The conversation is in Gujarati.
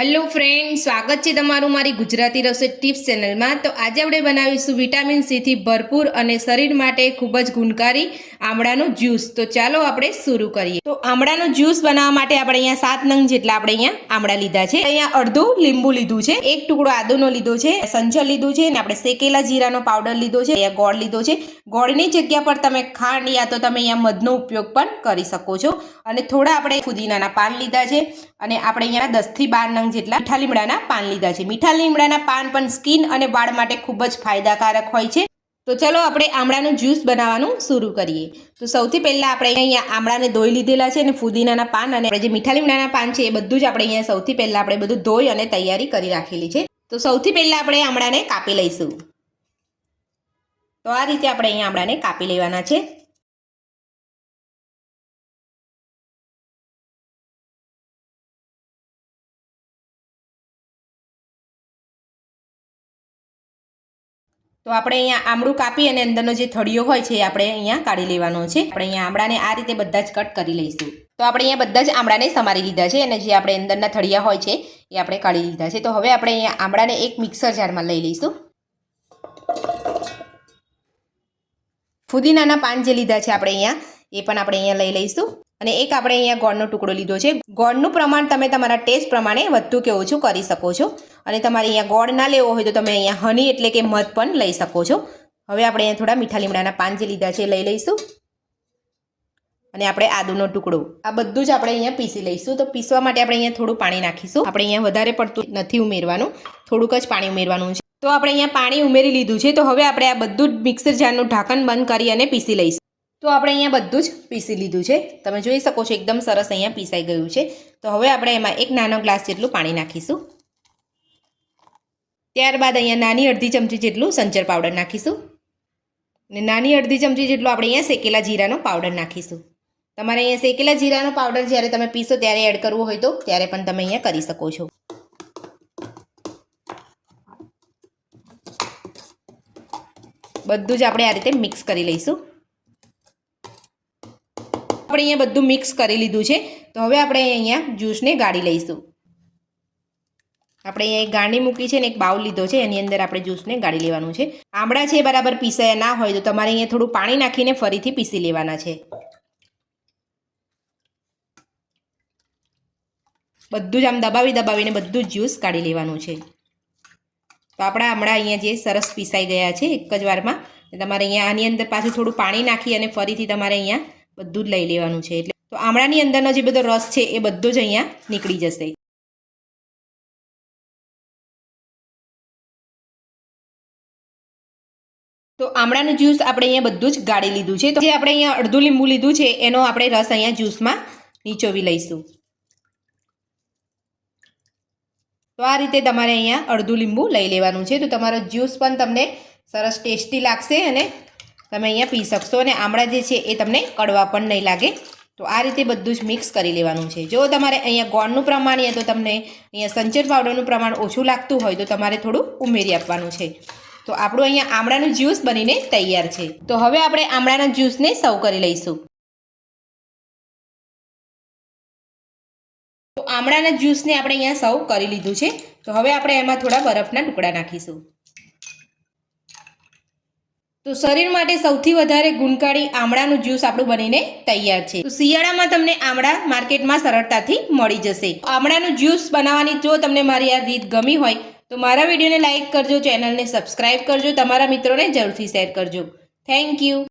હેલો ફ્રેન્ડ, સ્વાગત છે તમારું મારી ગુજરાતી રસોઈ ટિપ્સ ચેનલમાં। તો આજે આપણે બનાવીશું વિટામિન સીથી ભરપૂર અને શરીર માટે ખૂબ જ ગુણકારી આમળાનું જ્યુસ। તો ચાલો આપણે શરૂ કરીએ। તો આમળાનું જ્યુસ બનાવવા માટે આપણે અહીંયા 7 નંગ જેટલા આપણે અહીંયા આમળા લીધા છે। અહીંયા અડધું લીંબુ લીધું છે, એક ટુકડો આદુનો લીધો છે, સંચળ લીધું છે અને આપણે શેકેલા જીરાનો પાવડર લીધો છે, અહીંયા ગોળ લીધો છે। ગોળની જગ્યા પર તમે ખાંડ યા તો તમે અહીંયા મધનો ઉપયોગ પણ કરી શકો છો। અને થોડા આપણે ફુદીનાના પાન લીધા છે અને આપણે અહીંયા 10 થી 12 નંગ જેટલા મીઠા લીમડાના પાન લીધા છે। મીઠા લીમડાના પાન પણ સ્કિન અને વાળ માટે ખૂબ જ ફાયદાકારક હોય છે। તો ચલો આપણે આમળાનું જ્યુસ બનાવવાનું શરૂ કરીએ। તો સૌથી પહેલા આપણે અહીંયા આમળાને ધોઈ લીધેલા છે અને ફુદીનાના પાન અને જે મીઠા લીમડાના પાન છે એ બધું જ આપણે અહીંયા સૌથી પહેલા આપણે બધું ધોઈ અને તૈયારી કરી રાખેલી છે। તો સૌથી પહેલા આપણે આમળાને કાપી લઈશું। તો આ રીતે આપણે અહીંયા આમળાને કાપી લેવાના છે। તો આપણે અહીંયા આમળું કાપી અને અંદરનો જે થળિયો હોય છે એ આપણે અહીંયા કાઢી લેવાનો છે। આપણે અહીંયા આમળાને આ રીતે બધા જ કટ કરી લઈશું। તો આપણે અહીંયા બધા જ આમળાને સમારી લીધા છે અને જે આપણે અંદરના થળિયા હોય છે એ આપણે કાઢી લીધા છે। તો હવે આપણે અહીંયા આમળાને એક મિક્સર જારમાં લઈ લઈશું। ફુદીનાના પાન જે લીધા છે આપણે અહીંયા એ પણ આપણે અહીંયા લઈ લઈશું અને એક આપણે અહીંયા ગોળનો ટુકડો લીધો છે। ગોળનું પ્રમાણ તમે તમારા ટેસ્ટ પ્રમાણે વધતું કે ઓછું કરી શકો છો અને તમારે અહીંયા ગોળ ના લેવો હોય તો તમે અહીંયા હની એટલે કે મધ પણ લઈ શકો છો। હવે આપણે અહીંયા થોડા મીઠા લીમડાના પાન જે લીધા છે લઈ લઈશું અને આપણે આદુનો ટુકડો આ બધું જ આપણે અહીંયા પીસી લઈશું। તો પીસવા માટે આપણે અહીંયા થોડું પાણી નાખીશું। આપણે અહીંયા વધારે પડતું નથી ઉમેરવાનું, થોડુંક જ પાણી ઉમેરવાનું છે। તો આપણે અહીંયા પાણી ઉમેરી લીધું છે। તો હવે આપણે આ બધું જ મિક્સર જારનું ઢાંકણ બંધ કરી અને પીસી લઈશું। તો આપણે અહીંયા બધું જ પીસી લીધું છે, તમે જોઈ શકો છો એકદમ સરસ અહીંયા પીસાઈ ગયું છે। તો હવે આપણે એમાં એક નાનો ગ્લાસ જેટલું પાણી નાખીશું। ત્યારબાદ અહીંયા નાની અડધી ચમચી જેટલું સંચળ પાવડર નાખીશું અને નાની અડધી ચમચી જેટલું આપણે અહીંયા શેકેલા જીરાનો પાવડર નાખીશું। તમારે અહીંયા શેકેલા જીરાનો પાવડર જ્યારે તમે પીસો ત્યારે એડ કરવો હોય તો ત્યારે પણ તમે અહીંયા કરી શકો છો। બધું જ આપણે આ રીતે મિક્સ કરી લઈશું। આપણે અહીંયા બધું મિક્સ કરી લીધું છે। તો હવે આપણે અહીંયા જ્યુસને ગાળી લઈશું। આપણે અહીંયા એક ગાળણી મૂકી છે અને એક બાઉલ લીધો છે, એની અંદર આપણે જ્યુસને ગાળી લેવાનું છે। આમળા છે બરાબર પીસાયા ના હોય તો તમારે અહીંયા થોડું પાણી નાખીને ફરીથી પીસી લેવાના છે। બધું જ આમ દબાવીને બધું જ જ્યુસ કાઢી લેવાનું છે। તો આપણા આમળા અહીંયા જે સરસ પીસાઈ ગયા છે એક જ વારમાં। તમારે અહીંયા આની અંદર પાછું થોડું પાણી નાખી અને ફરીથી તમારે અહીંયા બધું જ લઈ લેવાનું છે। એટલે તો આમળાની અંદરનો જે બધો રસ છે એ બધો જ અહીંયા નીકળી જશે। તો આમળાનું જ્યુસ આપણે અહીંયા બધું જ ગાળી લીધું છે। તો જે આપણે અહીંયા અડધું લીંબુ લીધું છે એનો આપણે રસ અહીંયા જ્યુસમાં નીચોવી લઈશું। તો આ રીતે તમારે અહીંયા અડધું લીંબુ લઈ લેવાનું છે। તો તમારો જ્યુસ પણ તમને સરસ ટેસ્ટી લાગશે અને તમે અહીંયા પી શકશો અને આમળા જે છે એ તમને કડવા પણ નહીં લાગે। તો આ રીતે બધું જ મિક્સ કરી લેવાનું છે। જો તમારે અહીંયા ગોળનું પ્રમાણ યા તો તમને અહીંયા સંચળ પાવડરનું પ્રમાણ ઓછું લાગતું હોય તો તમારે થોડું ઉમેરી આપવાનું છે। તો આપણું અહીંયા આમળાનું જ્યુસ બનીને તૈયાર છે। તો હવે આપણે આમળાના જ્યુસને સર્વ કરી લઈશું। તો આમળાના જ્યુસને આપણે અહીંયા સર્વ કરી લીધું છે। તો હવે આપણે એમાં થોડા બરફના ટુકડા નાખીશું। તો શરીર માટે સૌથી વધારે ગુણકારી આમળાનું જ્યુસ આપણું બનીને તૈયાર છે। તો શિયાળામાં તમને આમળા માર્કેટમાં સરળતાથી મળી જશે। આમળાનું જ્યુસ બનાવવાની જો તમને મારી આ રીત ગમી હોય તો મારા વિડીયોને લાઇક કરજો, ચેનલને સબસ્ક્રાઇબ કરજો, તમારા મિત્રોને જરૂરથી શેર કરજો। Thank you.